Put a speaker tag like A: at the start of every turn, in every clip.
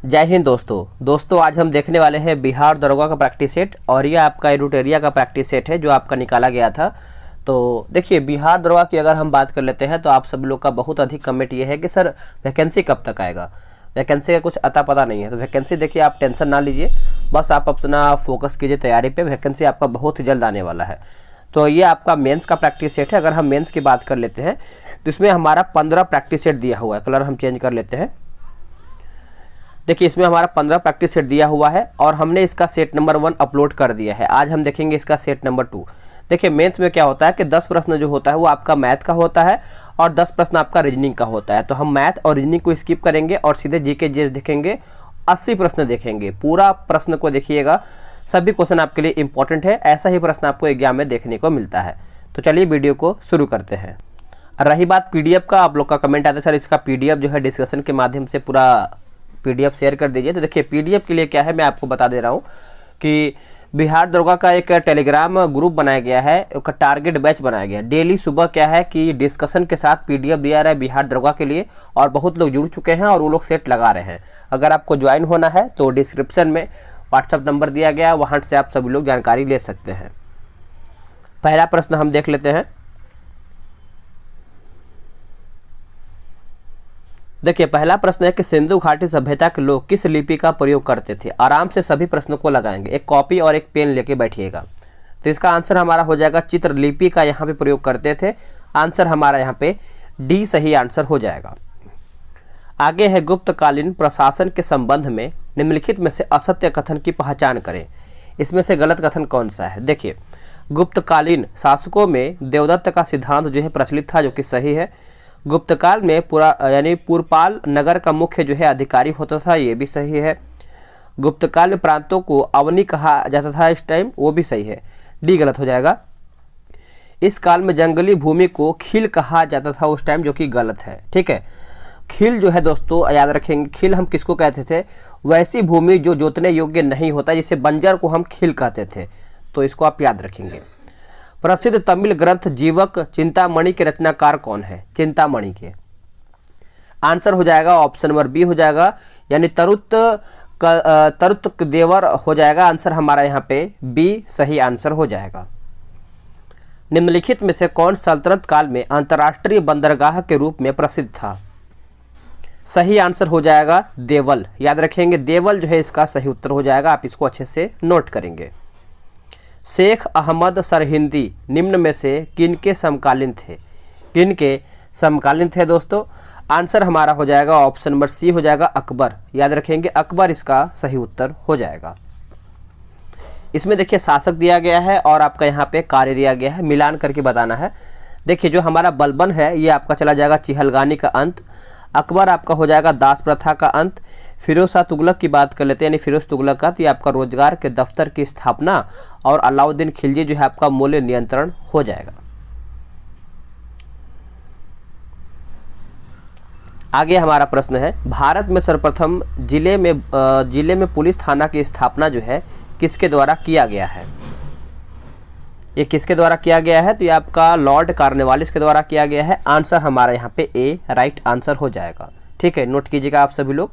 A: जय हिंद दोस्तों आज हम देखने वाले हैं बिहार दरोगा का प्रैक्टिस सेट और ये आपका एडुट एरिया का प्रैक्टिस सेट है जो आपका निकाला गया था। तो देखिए बिहार दरोगा की अगर हम बात कर लेते हैं तो आप सब लोग का बहुत अधिक कमेंट ये है कि सर वैकेंसी कब तक आएगा, वैकेंसी का कुछ अता पता नहीं है। तो वैकेंसी देखिए आप टेंशन ना लीजिए, बस आप अपना फोकस कीजिए तैयारी पे, वैकेंसी आपका बहुत ही जल्द आने वाला है। तो ये आपका मेंस का प्रैक्टिस सेट है। अगर हम मेंस की बात कर लेते हैं तो इसमें हमारा 15 प्रैक्टिस सेट दिया हुआ है। कलर हम चेंज कर लेते हैं। देखिए इसमें हमारा 15 प्रैक्टिस सेट दिया हुआ है और हमने इसका सेट नंबर 1 अपलोड कर दिया है। आज हम देखेंगे इसका सेट नंबर 2। देखिए मेंस में क्या होता है कि 10 प्रश्न जो होता है वो आपका मैथ का होता है और 10 प्रश्न आपका रीजनिंग का होता है। तो हम मैथ और रीजनिंग को स्किप करेंगे और सीधे जीके जीएस देखेंगे। 80 प्रश्न देखेंगे, पूरा प्रश्न को देखिएगा, सभी क्वेश्चन आपके लिए इंपॉर्टेंट है। ऐसा ही प्रश्न आपको एग्जाम में देखने को मिलता है। तो चलिए वीडियो को शुरू करते हैं। रही बात पीडीएफ का, आप लोग का कमेंट आता है सर इसका पीडीएफ जो है डिस्कशन के माध्यम से पूरा पीडीएफ शेयर कर दीजिए। तो देखिए पीडीएफ के लिए क्या है मैं आपको बता दे रहा हूँ कि बिहार दरोगा का एक टेलीग्राम ग्रुप बनाया गया है, एक टारगेट बैच बनाया गया है। डेली सुबह क्या है कि डिस्कशन के साथ पीडीएफ दिया रहा है बिहार दरोगा के लिए और बहुत लोग जुड़ चुके हैं और वो लोग सेट लगा रहे हैं। अगर आपको ज्वाइन होना है तो डिस्क्रिप्शन में व्हाट्सअप नंबर दिया गया है, वहाँ से आप सभी लोग जानकारी ले सकते हैं। पहला प्रश्न हम देख लेते हैं। देखिए पहला प्रश्न है कि सिंधु घाटी सभ्यता के लोग किस लिपि का प्रयोग करते थे। आराम से सभी प्रश्नों को लगाएंगे, एक कॉपी और एक पेन लेके बैठिएगा। तो इसका आंसर हमारा हो जाएगा चित्र लिपि का यहाँ पे प्रयोग करते थे। आंसर हमारा यहाँ पे डी सही आंसर हो जाएगा। आगे है गुप्तकालीन प्रशासन के संबंध में निम्नलिखित में से असत्य कथन की पहचान करें। इसमें से गलत कथन कौन सा है। देखिए गुप्तकालीन शासकों में देवदत्त का सिद्धांत जो है प्रचलित था, जो कि सही है। गुप्तकाल में पुरपाल नगर का मुख्य जो है अधिकारी होता था, ये भी सही है। गुप्तकाल में प्रांतों को अवनी कहा जाता था इस टाइम, वो भी सही है। डी गलत हो जाएगा। इस काल में जंगली भूमि को खील कहा जाता था उस टाइम, जो कि गलत है। ठीक है, खील जो है दोस्तों याद रखेंगे, खील हम किसको कहते थे, वैसी भूमि जो जोतने योग्य नहीं होता, जिसे बंजर को हम खील कहते थे। तो इसको आप याद रखेंगे। प्रसिद्ध तमिल ग्रंथ जीवक चिंतामणि के रचनाकार कौन है। चिंतामणि के आंसर हो जाएगा ऑप्शन नंबर बी हो जाएगा, यानी तरुत देवर हो जाएगा। आंसर हमारा यहाँ पे बी सही आंसर हो जाएगा। निम्नलिखित में से कौन सल्तनत काल में अंतर्राष्ट्रीय बंदरगाह के रूप में प्रसिद्ध था। सही आंसर हो जाएगा देवल। याद रखेंगे देवल जो है इसका सही उत्तर हो जाएगा। आप इसको अच्छे से नोट करेंगे। शेख अहमद सरहिंदी निम्न में से किनके समकालीन थे। किनके समकालीन थे दोस्तों। आंसर हमारा हो जाएगा ऑप्शन नंबर सी हो जाएगा अकबर। याद रखेंगे अकबर इसका सही उत्तर हो जाएगा। इसमें देखिए शासक दिया गया है और आपका यहाँ पे कार्य दिया गया है, मिलान करके बताना है। देखिए जो हमारा बलबन है ये आपका चला जाएगा चिहलगानी का अंत। अकबर आपका हो जाएगा दास प्रथा का अंत। फिरोज शाह तुगलक की बात कर लेते हैं, यानी फिरोज तुगलक का, तो ये आपका रोजगार के दफ्तर की स्थापना और अलाउद्दीन खिलजी जो है आपका मूल्य नियंत्रण हो जाएगा। आगे हमारा प्रश्न है भारत में सर्वप्रथम जिले में पुलिस थाना की स्थापना जो है किसके द्वारा किया गया है। ये किसके द्वारा किया गया है, तो ये आपका लॉर्ड कॉर्नवालिस के द्वारा किया गया है। आंसर हमारा यहाँ पे ए राइट आंसर हो जाएगा। ठीक है, नोट कीजिएगा आप सभी लोग।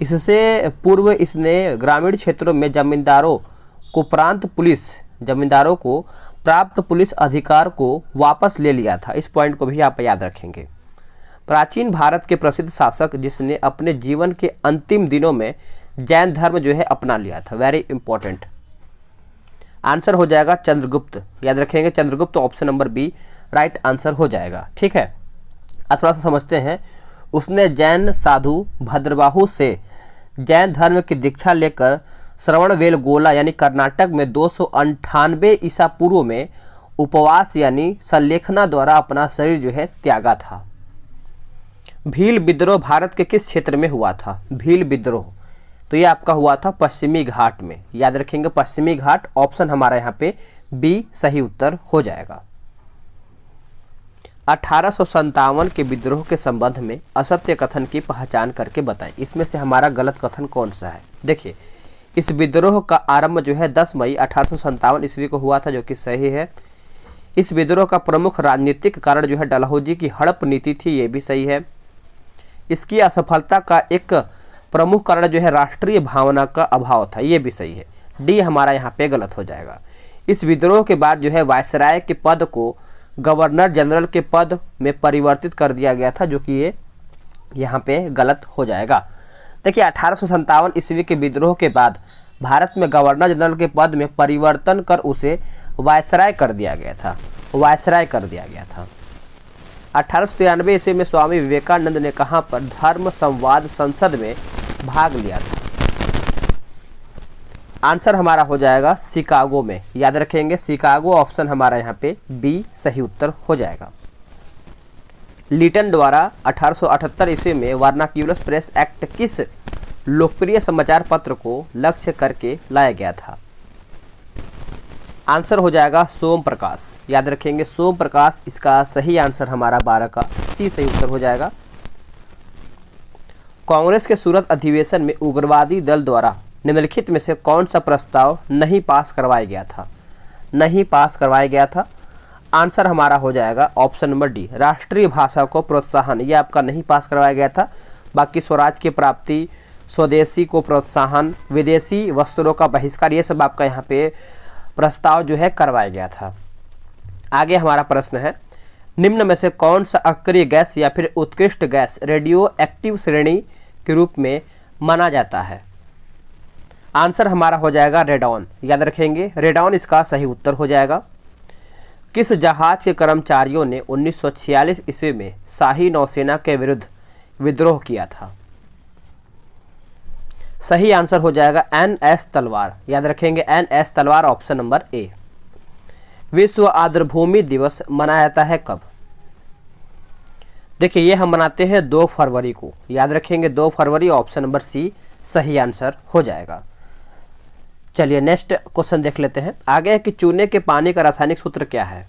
A: इससे पूर्व इसने ग्रामीण क्षेत्रों में जमींदारों को प्राप्त पुलिस अधिकार को वापस ले लिया था। इस पॉइंट को भी आप याद रखेंगे। प्राचीन भारत के प्रसिद्ध शासक जिसने अपने जीवन के अंतिम दिनों में जैन धर्म जो है अपना लिया था। Very important. आंसर हो जाएगा चंद्रगुप्त। याद रखेंगे Chandragupta, option number B right answer हो जाएगा। ठीक है, अब थोड़ा सा समझते हैं। उसने जैन साधु भद्रबाहु से जैन धर्म की दीक्षा लेकर श्रवणबेलगोला यानी कर्नाटक में 298 ईसा पूर्व में उपवास यानी संलेखना द्वारा अपना शरीर जो है त्यागा था। भील विद्रोह भारत के किस क्षेत्र में हुआ था। भील विद्रोह तो ये आपका हुआ था पश्चिमी घाट में। याद रखेंगे पश्चिमी घाट, ऑप्शन हमारा यहाँ पे बी सही उत्तर हो जाएगा। 1857 के विद्रोह के संबंध में असत्य कथन की पहचान करके बताएं। इसमें से हमारा गलत कथन कौन सा है। देखिए इस विद्रोह का आरंभ जो है 10 मई 1857 ईस्वी को हुआ था, जो कि सही है। इस विद्रोह का प्रमुख राजनीतिक कारण जो है डलहौजी की हड़प नीति थी, ये भी सही है। इसकी असफलता का एक प्रमुख कारण जो है राष्ट्रीय भावना का अभाव था, ये भी सही है। डी हमारा यहाँ पे गलत हो जाएगा। इस विद्रोह के बाद जो है वायसराय के पद को गवर्नर जनरल के पद में परिवर्तित कर दिया गया था, जो कि ये यहाँ पे गलत हो जाएगा। देखिए 1857 ईस्वी के विद्रोह के बाद भारत में गवर्नर जनरल के पद में परिवर्तन कर उसे वायसराय कर दिया गया था, वायसराय कर दिया गया था। 1893 ईस्वी में स्वामी विवेकानंद ने कहाँ पर धर्म संवाद संसद में भाग लिया था? आंसर हमारा हो जाएगा शिकागो में, याद रखेंगे शिकागो, ऑप्शन हमारा यहाँ पे बी सही उत्तर हो जाएगा। लीटन द्वारा 1878 ईस्वी में वर्नाक्यूलर प्रेस एक्ट किस लोकप्रिय समाचार पत्र को लक्ष्य करके लाया गया था? आंसर हो जाएगा सोम प्रकाश, याद रखेंगे सोम प्रकाश, इसका सही आंसर हमारा 12 का सी सही उत्तर हो जाएगा। कांग्रेस के सूरत अधिवेशन में उग्रवादी दल द्वारा निम्नलिखित में से कौन सा प्रस्ताव नहीं पास करवाया गया था? नहीं पास करवाया गया था। आंसर हमारा हो जाएगा ऑप्शन नंबर डी, राष्ट्रीय भाषा को प्रोत्साहन, ये आपका नहीं पास करवाया गया था। बाकी स्वराज की प्राप्ति, स्वदेशी को प्रोत्साहन, विदेशी वस्त्रों का बहिष्कार, ये सब आपका यहाँ पे प्रस्ताव जो है करवाया गया था। आगे हमारा प्रश्न है, निम्न में से कौन सा अक्रिय गैस या फिर उत्कृष्ट गैस रेडियो एक्टिव श्रेणी के रूप में माना जाता है? आंसर हमारा हो जाएगा रेडॉन, याद रखेंगे रेडॉन इसका सही उत्तर हो जाएगा। किस जहाज के कर्मचारियों ने 1946 ईस्वी में शाही नौसेना के विरुद्ध विद्रोह किया था? सही आंसर हो जाएगा NS तलवार, याद रखेंगे NS तलवार, ऑप्शन नंबर ए। विश्व आर्द्रभूमि दिवस मनाया जाता है कब? देखिए ये हम मनाते हैं 2 फरवरी को, याद रखेंगे 2 फरवरी, ऑप्शन नंबर सी सही आंसर हो जाएगा। चलिए नेक्स्ट क्वेश्चन देख लेते हैं। आगे है कि चूने के पानी का रासायनिक सूत्र क्या है?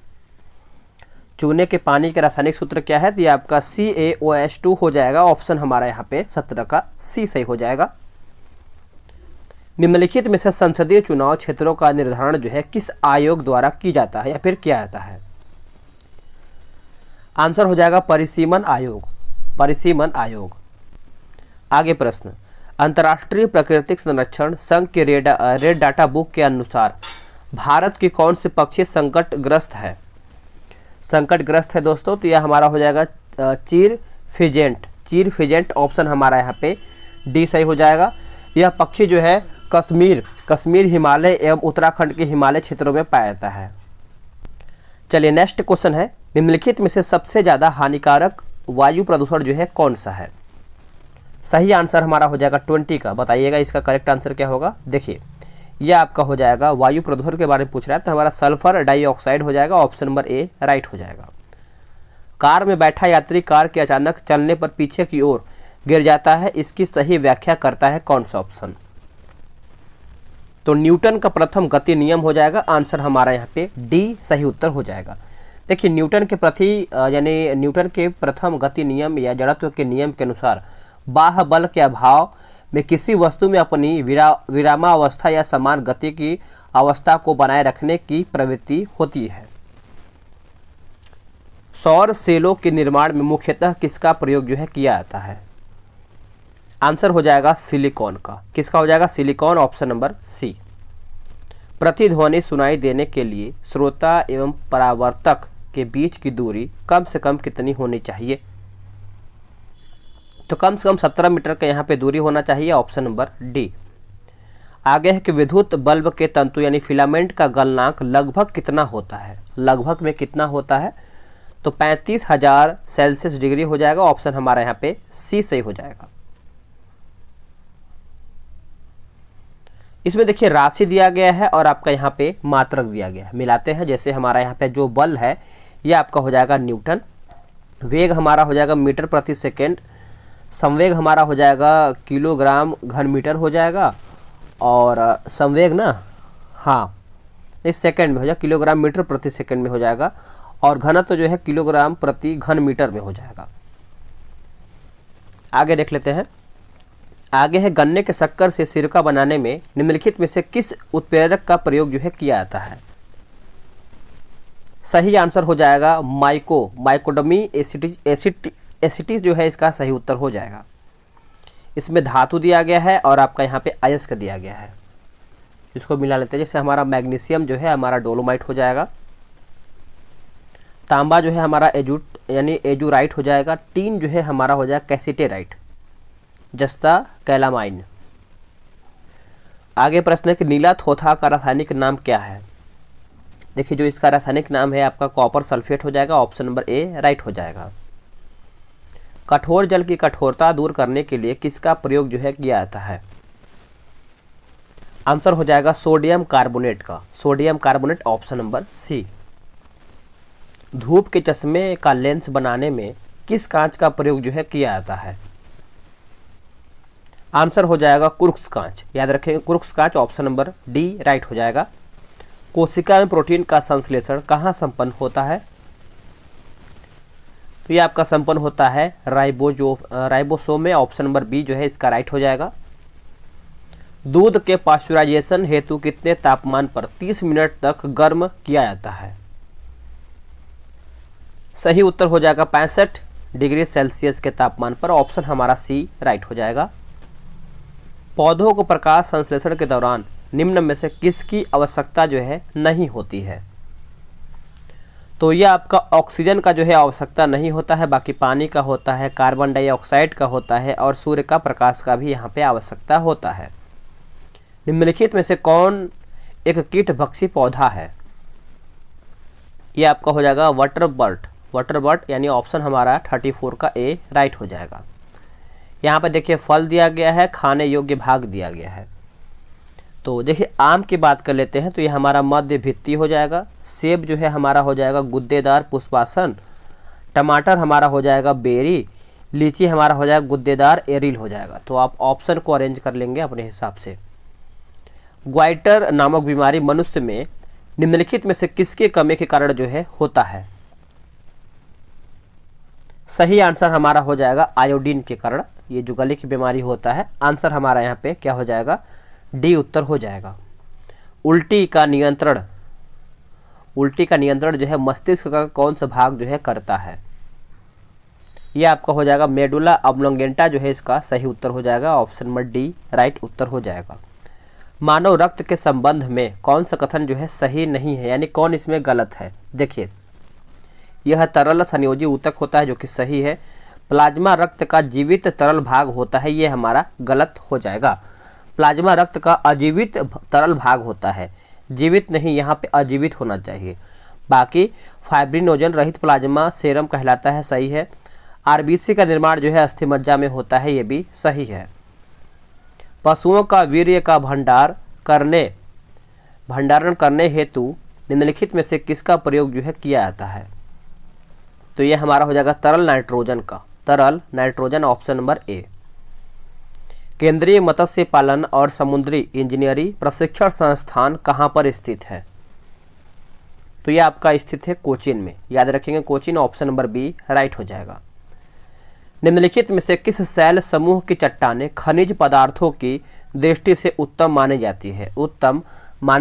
A: चूने के पानी का रासायनिक सूत्र क्या है? तो ये आपका CaOH2 हो जाएगा, ऑप्शन हमारा यहाँ पे 17 का सी सही हो जाएगा। निम्नलिखित में से संसदीय चुनाव क्षेत्रों का निर्धारण जो है किस आयोग द्वारा की जाता है या फिर किया जाता है? आंसर हो जाएगा परिसीमन आयोग, परिसीमन आयोग। आगे प्रश्न, अंतर्राष्ट्रीय प्राकृतिक संरक्षण संघ के रेड डाटा बुक के अनुसार भारत की कौन सी पक्षी संकटग्रस्त है? संकटग्रस्त है दोस्तों, तो यह हमारा हो जाएगा चीर फिजेंट, चीर फिजेंट, ऑप्शन हमारा यहाँ पे डी सही हो जाएगा। यह पक्षी जो है कश्मीर हिमालय एवं उत्तराखंड के हिमालय क्षेत्रों में पाया जाता है। चलिए नेक्स्ट क्वेश्चन है, निम्नलिखित में से सबसे ज़्यादा हानिकारक वायु प्रदूषण जो है कौन सा है? सही आंसर हमारा हो जाएगा 20 का, बताइएगा इसका करेक्ट आंसर क्या होगा। देखिए यह आपका हो जाएगा वायु प्रदूषण के बारे में पूछ रहा है, तो हमारा सल्फर डाइऑक्साइड हो जाएगा, ऑप्शन नंबर ए राइट हो जाएगा। कार में बैठा यात्री कार के अचानक चलने पर पीछे की ओर गिर जाता है, इसकी सही व्याख्या करता है कौन सा ऑप्शन? तो न्यूटन का प्रथम गति नियम हो जाएगा, आंसर हमारा यहाँ पे डी सही उत्तर हो जाएगा। देखिए न्यूटन के प्रथम गति नियम या जड़त्व के नियम के अनुसार बाह्य बल के अभाव में किसी वस्तु में अपनी विरामावस्था या समान गति की अवस्था को बनाए रखने की प्रवृत्ति होती है। सौर सेलों के निर्माण में मुख्यतः किसका प्रयोग जो है किया जाता है? आंसर हो जाएगा सिलिकॉन का, किसका हो जाएगा? Silicon, option number C. प्रतिध्वनि सुनाई देने के लिए श्रोता एवं परावर्तक के बीच की दूरी कम से कम कितनी होनी चाहिए? तो कम से कम 17 मीटर का यहाँ पे दूरी होना चाहिए, ऑप्शन नंबर डी। आगे है कि विद्युत बल्ब के तंतु यानी फिलामेंट का गलनांक लगभग कितना होता है? लगभग में कितना होता है? तो 35,000 सेल्सियस डिग्री हो जाएगा, ऑप्शन हमारा यहाँ पे सी सही हो जाएगा। इसमें देखिए राशि दिया गया है और आपका यहाँ पे मात्रक दिया गया है, मिलाते हैं। जैसे हमारा यहाँ पे जो बल है ये आपका हो जाएगा न्यूटन, वेग हमारा हो जाएगा मीटर प्रति सेकेंड, संवेग हमारा हो जाएगा किलोग्राम घन मीटर हो जाएगा, और संवेग ना हाँ इस सेकंड में हो जाएगा, किलोग्राम मीटर प्रति सेकंड में हो जाएगा, और घनत्व तो जो है किलोग्राम प्रति घन मीटर में हो जाएगा। आगे देख लेते हैं। आगे है गन्ने के शक्कर से सिरका बनाने में निम्नलिखित में से किस उत्प्रेरक का प्रयोग जो है किया जाता है? सही आंसर हो जाएगा माइकोडमी एसिटिस जो है इसका सही उत्तर हो जाएगा। इसमें धातु दिया गया है और आपका यहाँ पे अयस्क दिया गया है, इसको मिला लेते हैं। जैसे हमारा मैग्नीशियम जो है हमारा डोलोमाइट हो जाएगा, तांबा जो है हमारा यानी एजुराइट हो जाएगा, टीन जो है हमारा हो जाएगा कैसिटेराइट, जस्ता कैलामाइन। आगे प्रश्न है कि नीला थोथा का रासायनिक नाम क्या है। देखिए जो इसका रासायनिक नाम है आपका कॉपर सल्फेट हो जाएगा, ऑप्शन नंबर ए राइट हो जाएगा। कठोर जल की कठोरता दूर करने के लिए किसका प्रयोग जो है किया जाता है। आंसर हो जाएगा सोडियम कार्बोनेट का, sodium carbonate, option number C. धूप के चश्मे का लेंस बनाने में किस कांच का प्रयोग जो है किया जाता है। आंसर हो जाएगा कुर्क्स कांच, याद रखें कुर्क्स कांच, ऑप्शन नंबर डी राइट हो जाएगा। कोशिका में प्रोटीन का संश्लेषण कहाँ संपन्न होता है। तो ये आपका संपन्न होता है राइबोसोम में, ऑप्शन नंबर बी जो है इसका राइट हो जाएगा। दूध के पाश्चराइजेशन हेतु कितने तापमान पर 30 मिनट तक गर्म किया जाता है। सही उत्तर हो जाएगा 65 डिग्री सेल्सियस के तापमान पर, ऑप्शन हमारा सी राइट हो जाएगा। पौधों को प्रकाश संश्लेषण के दौरान निम्न में से किसकी आवश्यकता जो है नहीं होती है। तो यह आपका ऑक्सीजन का जो है आवश्यकता नहीं होता है, बाकी पानी का होता है, कार्बन डाइऑक्साइड का होता है और सूर्य का प्रकाश का भी यहाँ पे आवश्यकता होता है। निम्नलिखित में से कौन एक कीटभक्षी पौधा है। यह आपका हो जाएगा वाटरबर्ट, यानी ऑप्शन हमारा 34 का ए राइट हो जाएगा। यहाँ पे देखिए फल दिया गया है, खाने योग्य भाग दिया गया है। तो देखिए आम की बात कर लेते हैं तो ये हमारा मध्य भित्ति हो जाएगा, सेब जो है हमारा हो जाएगा गुद्देदार पुष्पासन, टमाटर हमारा हो जाएगा बेरी, लीची हमारा हो जाएगा गुद्देदार एरिल हो जाएगा। तो आप ऑप्शन को अरेंज कर लेंगे अपने हिसाब से। ग्वाइटर नामक बीमारी मनुष्य में निम्नलिखित में से किसके कमी के कारण जो है होता है। सही आंसर हमारा हो जाएगा आयोडीन के कारण ये जो गले की बीमारी होता है। आंसर हमारा यहाँ पे क्या हो जाएगा, डी उत्तर हो जाएगा। उल्टी का नियंत्रण जो है मस्तिष्क का कौन सा भाग जो है करता है। यह आपका हो जाएगा मेडुला ऑब्लोंगेंटा जो है इसका सही उत्तर हो जाएगा, ऑप्शन नंबर डी राइट उत्तर हो जाएगा। मानव रक्त के संबंध में कौन सा कथन जो है सही नहीं है, यानी कौन इसमें गलत है। देखिए यह तरल संयोजी ऊतक होता है जो कि सही है। प्लाज्मा रक्त का जीवित तरल भाग होता है, ये हमारा गलत हो जाएगा। प्लाज्मा रक्त का अजीवित तरल भाग होता है, जीवित नहीं, यहाँ पे अजीवित होना चाहिए। बाकी फाइब्रिनोजन रहित प्लाज्मा सेरम कहलाता है, सही है। आरबीसी का निर्माण जो है अस्थिमज्जा में होता है, ये भी सही है। पशुओं का वीर्य का भंडारण करने हेतु निम्नलिखित में से किसका प्रयोग जो है किया जाता है। तो ये हमारा हो जाएगा तरल नाइट्रोजन, ऑप्शन नंबर ए। केंद्रीय मत्स्य पालन और समुद्री इंजीनियरिंग प्रशिक्षण संस्थान कहाँ पर स्थित है। तो ये आपका स्थित है कोचीन में, याद रखेंगे Cochin, option number B right हो जाएगा। निम्नलिखित में से किस शैल समूह की चट्टानें खनिज पदार्थों की दृष्टि से उत्तम मानी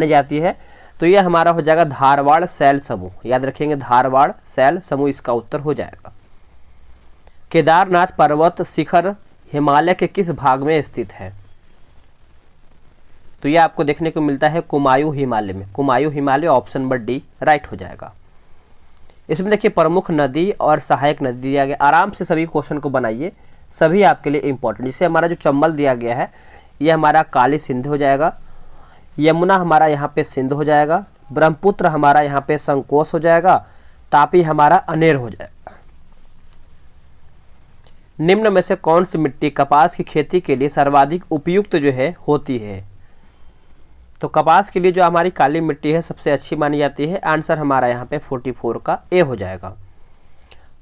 A: जाती है। तो यह हमारा हो जाएगा धारवाड़ शैल समूह, याद रखेंगे धारवाड़ शैल समूह इसका उत्तर हो जाएगा। केदारनाथ पर्वत शिखर हिमालय के किस भाग में स्थित है। तो यह आपको देखने को मिलता है कुमायूं हिमालय में, ऑप्शन नंबर डी राइट हो जाएगा। इसमें देखिए प्रमुख नदी और सहायक नदी दिया गया। आराम से सभी क्वेश्चन को बनाइए, सभी आपके लिए इंपॉर्टेंट। जिससे हमारा जो चंबल दिया गया है ये हमारा काली सिंध हो जाएगा, यमुना हमारा यहाँ पे सिंध हो जाएगा, ब्रह्मपुत्र हमारा यहाँ पे संकोश हो जाएगा, तापी हमारा अनेर हो जाएगा। निम्न में से कौन सी मिट्टी कपास की खेती के लिए सर्वाधिक उपयुक्त जो है होती है। तो कपास के लिए जो हमारी काली मिट्टी है सबसे अच्छी मानी जाती है। आंसर हमारा यहाँ पे 44 का ए हो जाएगा।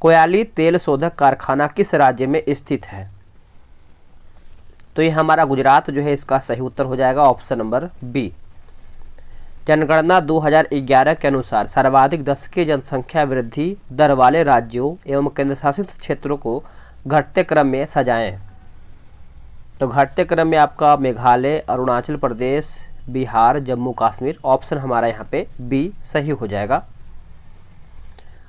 A: कोयाली तेल शोधक कारखाना किस राज्य में स्थित है। तो ये हमारा गुजरात जो है इसका सही उत्तर हो जाएगा, ऑप्शन नंबर बी। जनगणना 2011 के अनुसार सर्वाधिक दशकीय जनसंख्या वृद्धि दर वाले राज्यों एवं केंद्रशासित क्षेत्रों को घटते क्रम में सजाएं। तो घटते क्रम में आपका मेघालय, अरुणाचल प्रदेश, बिहार, जम्मू कश्मीर, ऑप्शन हमारा यहाँ पे बी सही हो जाएगा।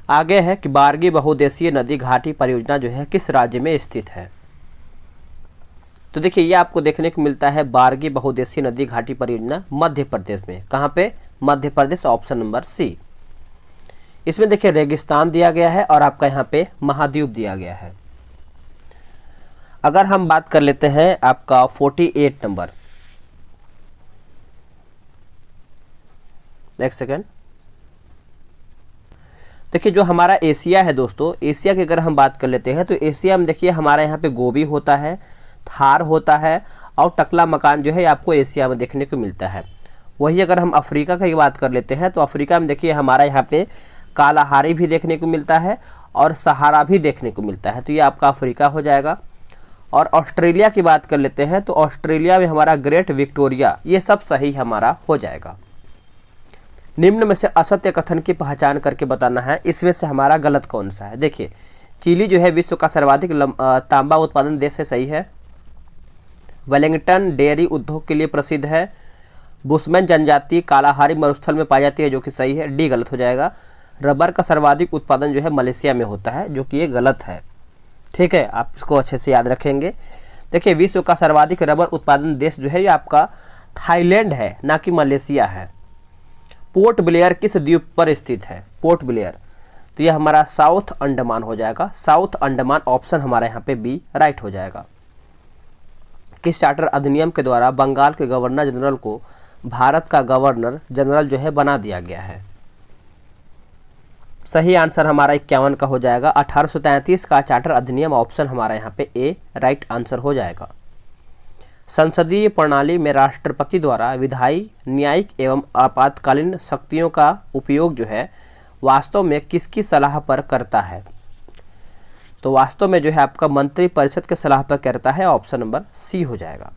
A: आगे है कि बारगी बहुउद्देशीय नदी घाटी परियोजना जो है किस राज्य में स्थित है। तो देखिए ये आपको देखने को मिलता है बारगी बहुउद्देशीय नदी घाटी परियोजना मध्य प्रदेश में। कहाँ पे? मध्य प्रदेश, ऑप्शन नंबर सी। इसमें देखिए रेगिस्तान दिया गया है और आपका यहाँ पे महाद्वीप दिया गया है। अगर हम बात कर लेते हैं आपका 48 नंबर, एक सेकेंड, देखिए जो हमारा एशिया है दोस्तों, एशिया की अगर हम बात कर लेते हैं तो एशिया में देखिए हमारा यहाँ पे गोबी होता है, थार होता है और टकला मकान जो है आपको एशिया में देखने को मिलता है। वही अगर हम अफ्रीका की बात कर लेते हैं तो अफ्रीका में देखिए हमारा यहाँ पे कालाहारी भी देखने को मिलता है और सहारा भी देखने को मिलता है, तो ये आपका अफ्रीका हो जाएगा। और ऑस्ट्रेलिया की बात कर लेते हैं तो ऑस्ट्रेलिया में हमारा ग्रेट विक्टोरिया, ये सब सही हमारा हो जाएगा। निम्न में से असत्य कथन की पहचान करके बताना है, इसमें से हमारा गलत कौन सा है। देखिए चिली जो है विश्व का सर्वाधिक तांबा उत्पादन देश है, सही है। वेलिंगटन डेयरी उद्योग के लिए प्रसिद्ध है। बुशमैन जनजाति कालाहारी मरुस्थल में पाई जाती है, जो कि सही है। डी गलत हो जाएगा। रबर का सर्वाधिक उत्पादन जो है मलेशिया में होता है, जो कि ये गलत है। ठीक है, आप इसको अच्छे से याद रखेंगे। देखिए विश्व का सर्वाधिक रबर उत्पादन देश जो है ये आपका थाईलैंड है, ना कि मलेशिया है। पोर्ट ब्लेयर किस द्वीप पर स्थित है? पोर्ट ब्लेयर, तो ये हमारा साउथ अंडमान हो जाएगा। साउथ अंडमान, ऑप्शन हमारा यहाँ पे बी राइट हो जाएगा। किस चार्टर अधिनियम के द्वारा बंगाल के गवर्नर जनरल को भारत का गवर्नर जनरल जो है बना दिया गया है? सही आंसर हमारा 51 का हो जाएगा। 1833 का चार्टर अधिनियम, ऑप्शन हमारा यहाँ पे ए राइट आंसर हो जाएगा। संसदीय प्रणाली में राष्ट्रपति द्वारा विधायी, न्यायिक एवं आपातकालीन शक्तियों का उपयोग जो है वास्तव में किसकी सलाह पर करता है? तो वास्तव में जो है आपका मंत्री परिषद के सलाह पर करता है, ऑप्शन नंबर सी हो जाएगा।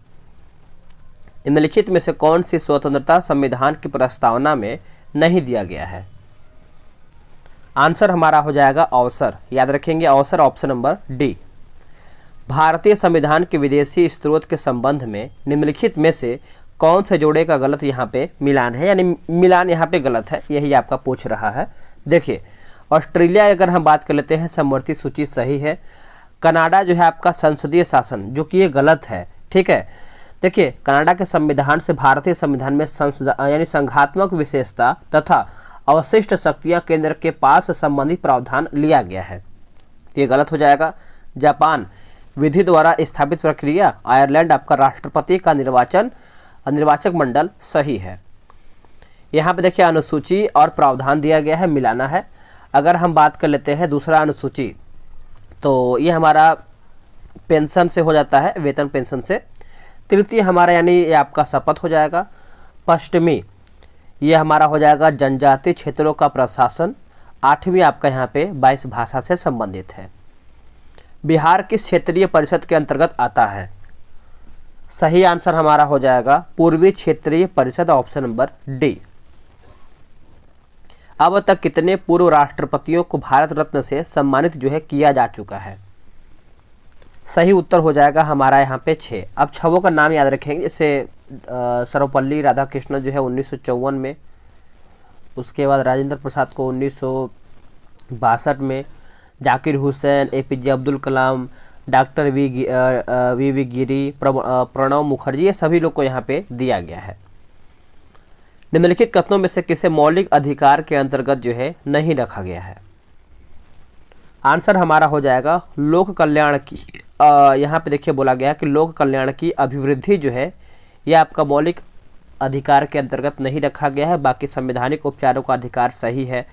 A: निम्नलिखित में से कौन सी स्वतंत्रता संविधान की प्रस्तावना में नहीं दिया गया है? आंसर हमारा हो जाएगा अवसर, याद रखेंगे अवसर, ऑप्शन नंबर डी। भारतीय संविधान के विदेशी स्रोत के संबंध में निम्नलिखित में से कौन से जोड़े का गलत यहाँ पे मिलान है, यानी मिलान यहाँ पे गलत है, यही आपका पूछ रहा है। देखिए ऑस्ट्रेलिया अगर हम बात कर लेते हैं समवर्ती सूची सही है। कनाडा जो है आपका संसदीय शासन, जो कि ये गलत है। ठीक है, देखिए कनाडा के संविधान से भारतीय संविधान में यानी संघात्मक विशेषता तथा अवशिष्ट शक्तियाँ केंद्र के पास संबंधित प्रावधान लिया गया है, ये गलत हो जाएगा। जापान विधि द्वारा स्थापित प्रक्रिया। आयरलैंड आपका राष्ट्रपति का निर्वाचक मंडल, सही है। यहाँ पे देखिए अनुसूची और प्रावधान दिया गया है, मिलाना है। अगर हम बात कर लेते हैं दूसरा अनुसूची, तो ये हमारा पेंशन से हो जाता है, वेतन पेंशन से। तृतीय हमारा यानी ये आपका शपथ हो जाएगा। पश्चिमी ये हमारा हो जाएगा जनजातीय क्षेत्रों का प्रशासन। आठवीं आपका यहाँ पे 22 भाषा से संबंधित है। बिहार किस क्षेत्रीय परिषद के अंतर्गत आता है? सही आंसर हमारा हो जाएगा पूर्वी क्षेत्रीय परिषद, ऑप्शन नंबर डी। अब तक कितने पूर्व राष्ट्रपतियों को भारत रत्न से सम्मानित जो है किया जा चुका है? सही उत्तर हो जाएगा हमारा यहाँ पे 6। अब 6 का नाम याद रखेंगे, जैसे सर्वपल्ली राधाकृष्णन जो है 1954 में, उसके बाद राजेंद्र प्रसाद को 1962 में, Zakir Hussain, APJ Abdul Kalam, doctor V गिरी, प्रणब मुखर्जी, ये सभी लोग को यहाँ पे दिया गया है। निम्नलिखित कथनों में से किसे मौलिक अधिकार के अंतर्गत जो है नहीं रखा गया है? आंसर हमारा हो जाएगा लोक कल्याण की। यहाँ पे देखिए बोला गया कि लोक कल्याण की अभिवृद्धि जो है यह आपका मौलिक अधिकार के अंतर्गत नहीं रखा गया है। बाकी संवैधानिक उपचारों का अधिकार सही है,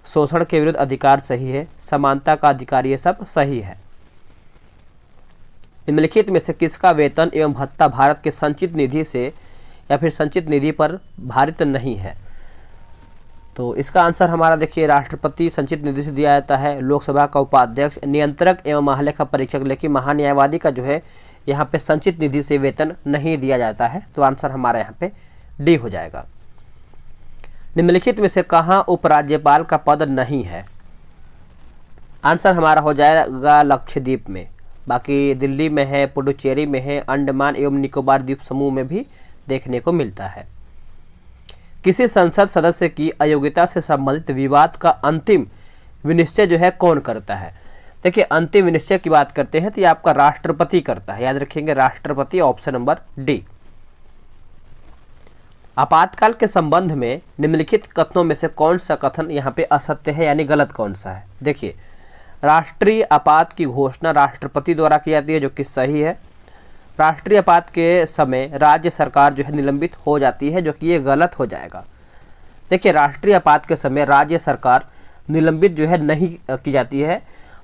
A: शोषण के विरुद्ध अधिकार सही है, समानता का अधिकार, ये सब सही है। निम्नलिखित में से किसका वेतन एवं भत्ता भारत के संचित निधि से या फिर संचित निधि पर भारित नहीं है? तो इसका आंसर हमारा देखिए राष्ट्रपति संचित निधि से दिया जाता है, लोकसभा का उपाध्यक्ष, नियंत्रक एवं महालेखा परीक्षक, लेकिन महान्यायवादी का जो है यहाँ पे संचित निधि से वेतन नहीं दिया जाता है। तो आंसर हमारा यहाँ पे डी हो जाएगा। निम्नलिखित में से कहाँ उपराज्यपाल का पद नहीं है? आंसर हमारा हो जाएगा लक्षद्वीप में। बाकी दिल्ली में है, पुडुचेरी में है, अंडमान एवं निकोबार द्वीप समूह में भी देखने को मिलता है। किसी संसद सदस्य की अयोग्यता से संबंधित विवाद का अंतिम विनिश्चय जो है कौन करता है? देखिए अंतिम विनिश्चय की बात करते हैं तो ये आपका राष्ट्रपति करता है, याद रखेंगे राष्ट्रपति, ऑप्शन नंबर डी। आपातकाल के संबंध में निम्नलिखित कथनों में से कौन सा कथन यहाँ पे असत्य है यानी गलत कौन सा है। देखिए राष्ट्रीय आपात की घोषणा राष्ट्रपति द्वारा की जाती है जो कि सही है। राष्ट्रीय आपात के समय राज्य सरकार जो है निलंबित हो जाती है जो कि ये गलत हो जाएगा। देखिए राष्ट्रीय आपात के समय राज्य सरकार निलंबित जो है नहीं की जाती है,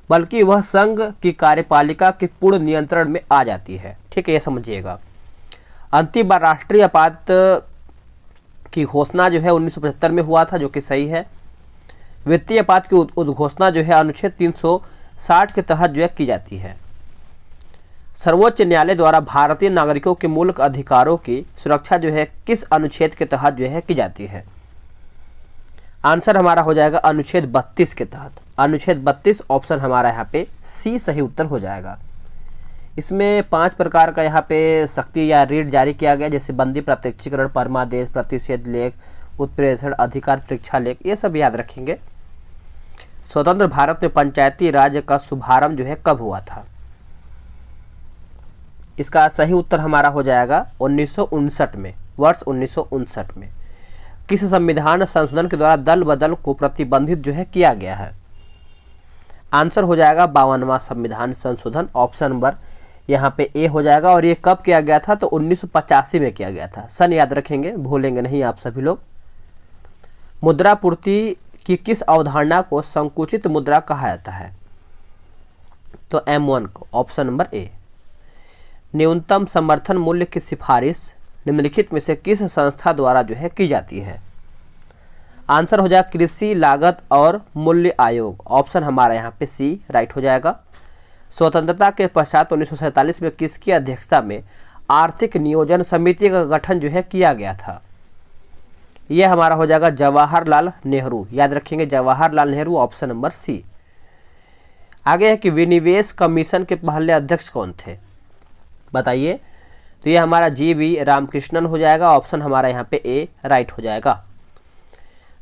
A: बल्कि वह संघ की कार्यपालिका के पूर्ण नियंत्रण में आ जाती है। ठीक है, ये समझिएगा। अंतिम बार राष्ट्रीय आपात की घोषणा जो है 1975 में हुआ था जो कि सही है। वित्तीय आपात की उद्घोषणा जो है अनुच्छेद 360 के तहत जो है की जाती है। सर्वोच्च न्यायालय द्वारा भारतीय नागरिकों के मूल अधिकारों की सुरक्षा जो है किस अनुच्छेद के तहत जो है की जाती है। आंसर हमारा हो जाएगा अनुच्छेद 32 के तहत। अनुच्छेद 32 ऑप्शन हमारा यहाँ पे सी सही उत्तर हो जाएगा। इसमें 5 प्रकार का यहाँ पे सख्ती या रीट जारी किया गया, जैसे बंदी, प्रत्यक्षीकरण, परमादेश, प्रतिषेध लेख, उत्प्रेषण, अधिकार परीक्षा लेख, ये सब याद रखेंगे। स्वतंत्र भारत में पंचायती राज का शुभारंभ जो है कब हुआ था। इसका सही उत्तर हमारा हो जाएगा 1959 में, वर्ष 1959 में। किस संविधान संशोधन के द्वारा दल बदल को प्रतिबंधित जो है किया गया है। आंसर हो जाएगा 52वां संविधान संशोधन, ऑप्शन नंबर यहाँ पे ए हो जाएगा। और ये कब किया गया था तो 1985 में किया गया था। सन याद रखेंगे, भूलेंगे नहीं आप सभी लोग। मुद्रापूर्ति की किस अवधारणा को संकुचित मुद्रा कहा जाता है तो M1 को, ऑप्शन नंबर ए। न्यूनतम समर्थन मूल्य की सिफारिश निम्नलिखित में से किस संस्था द्वारा जो है की जाती है। आंसर हो जाएगा कृषि लागत और मूल्य आयोग, ऑप्शन हमारा यहाँ पे सी राइट हो जाएगा। स्वतंत्रता के पश्चात 1947 में किसकी अध्यक्षता में आर्थिक नियोजन समिति का गठन जो है किया गया था। यह हमारा हो जाएगा जवाहरलाल नेहरू, याद रखेंगे Jawaharlal Nehru, option number C. आगे है कि विनिवेश कमीशन के पहले अध्यक्ष कौन थे बताइए। तो ये हमारा जी.वी. रामकृष्णन हो जाएगा, ऑप्शन हमारा यहाँ पे ए राइट हो जाएगा।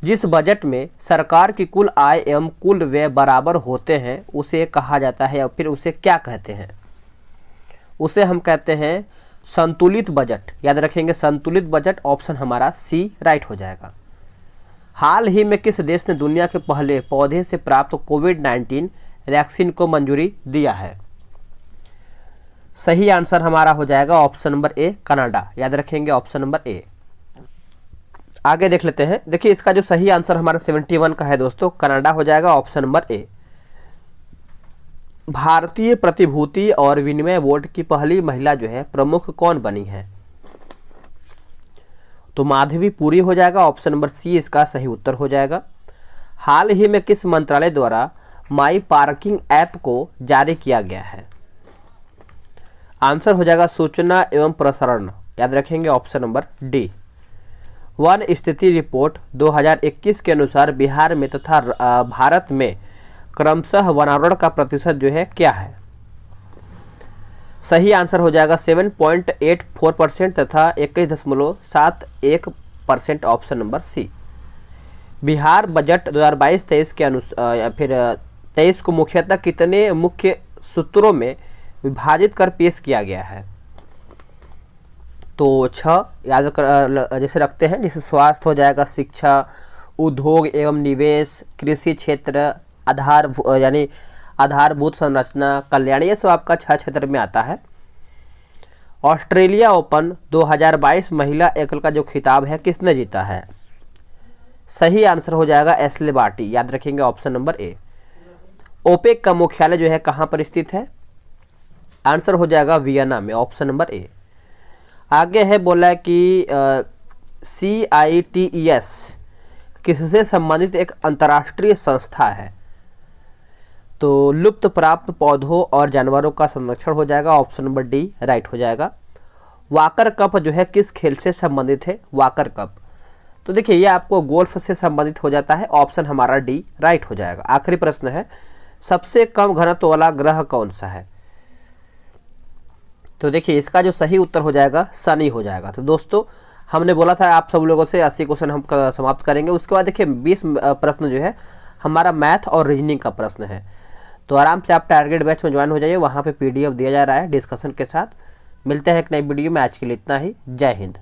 A: जिस बजट में सरकार की कुल आय एवं कुल व्यय बराबर होते हैं उसे कहा जाता है, या फिर उसे क्या कहते हैं। उसे हम कहते हैं संतुलित बजट, याद रखेंगे संतुलित बजट, ऑप्शन हमारा सी राइट हो जाएगा। हाल ही में किस देश ने दुनिया के पहले पौधे से प्राप्त कोविड-19 वैक्सीन को मंजूरी दिया है। सही आंसर हमारा हो जाएगा ऑप्शन नंबर ए कनाडा, याद रखेंगे ऑप्शन नंबर ए। आगे देख लेते हैं। देखिए इसका जो सही आंसर हमारा 71 का है दोस्तों, कनाडा हो जाएगा, ऑप्शन नंबर ए। भारतीय प्रतिभूति और विनिमय बोर्ड की पहली महिला जो है प्रमुख कौन बनी है तो माधवी पुरी हो जाएगा, ऑप्शन नंबर सी इसका सही उत्तर हो जाएगा। हाल ही में किस मंत्रालय द्वारा माई पार्किंग ऐप को जारी किया गया है। आंसर हो जाएगा सूचना एवं प्रसारण, याद रखेंगे ऑप्शन नंबर डी। वन स्थिति रिपोर्ट 2021 के अनुसार बिहार में तथा भारत में क्रमशः वनावरण का प्रतिशत जो है क्या है। सही आंसर हो जाएगा 7.84% तथा 21.71%, option number C. Bihar budget 2022-23 के अनुसार फिर 23 को मुख्यतः कितने मुख्य सूत्रों में विभाजित कर पेश किया गया है तो 6 याद कर जैसे रखते हैं, जैसे स्वास्थ्य हो जाएगा, शिक्षा, उद्योग एवं निवेश, कृषि क्षेत्र, यानी आधारभूत संरचना, कल्याण, ये सब आपका 6 क्षेत्र में आता है। ऑस्ट्रेलिया ओपन 2022 महिला एकल का जो खिताब है किसने जीता है। सही आंसर हो जाएगा एशले बार्टी, याद रखेंगे ऑप्शन नंबर ए। ओपेक का मुख्यालय जो है कहाँ पर स्थित है। आंसर हो जाएगा वियना में, ऑप्शन नंबर ए। आगे है बोला है कि CITES किससे संबंधित एक अंतर्राष्ट्रीय संस्था है तो लुप्त प्राप्त पौधों और जानवरों का संरक्षण हो जाएगा, ऑप्शन नंबर डी राइट हो जाएगा। वाकर कप जो है किस खेल से संबंधित है। वाकर कप तो देखिए ये आपको गोल्फ से संबंधित हो जाता है, ऑप्शन हमारा डी राइट हो जाएगा। आखिरी प्रश्न है सबसे कम घनत्व वाला ग्रह कौन सा है तो देखिए इसका जो सही उत्तर हो जाएगा शनि हो जाएगा। तो दोस्तों हमने बोला था आप सब लोगों से 80 क्वेश्चन हम समाप्त करेंगे। उसके बाद देखिए 20 प्रश्न जो है हमारा मैथ और रीजनिंग का प्रश्न है। तो आराम से आप टारगेट बैच में ज्वाइन हो जाइए, वहाँ पे PDF दिया जा रहा है डिस्कशन के साथ। मिलते हैं एक नई वीडियो में, आज के लिए इतना ही। जय हिंद।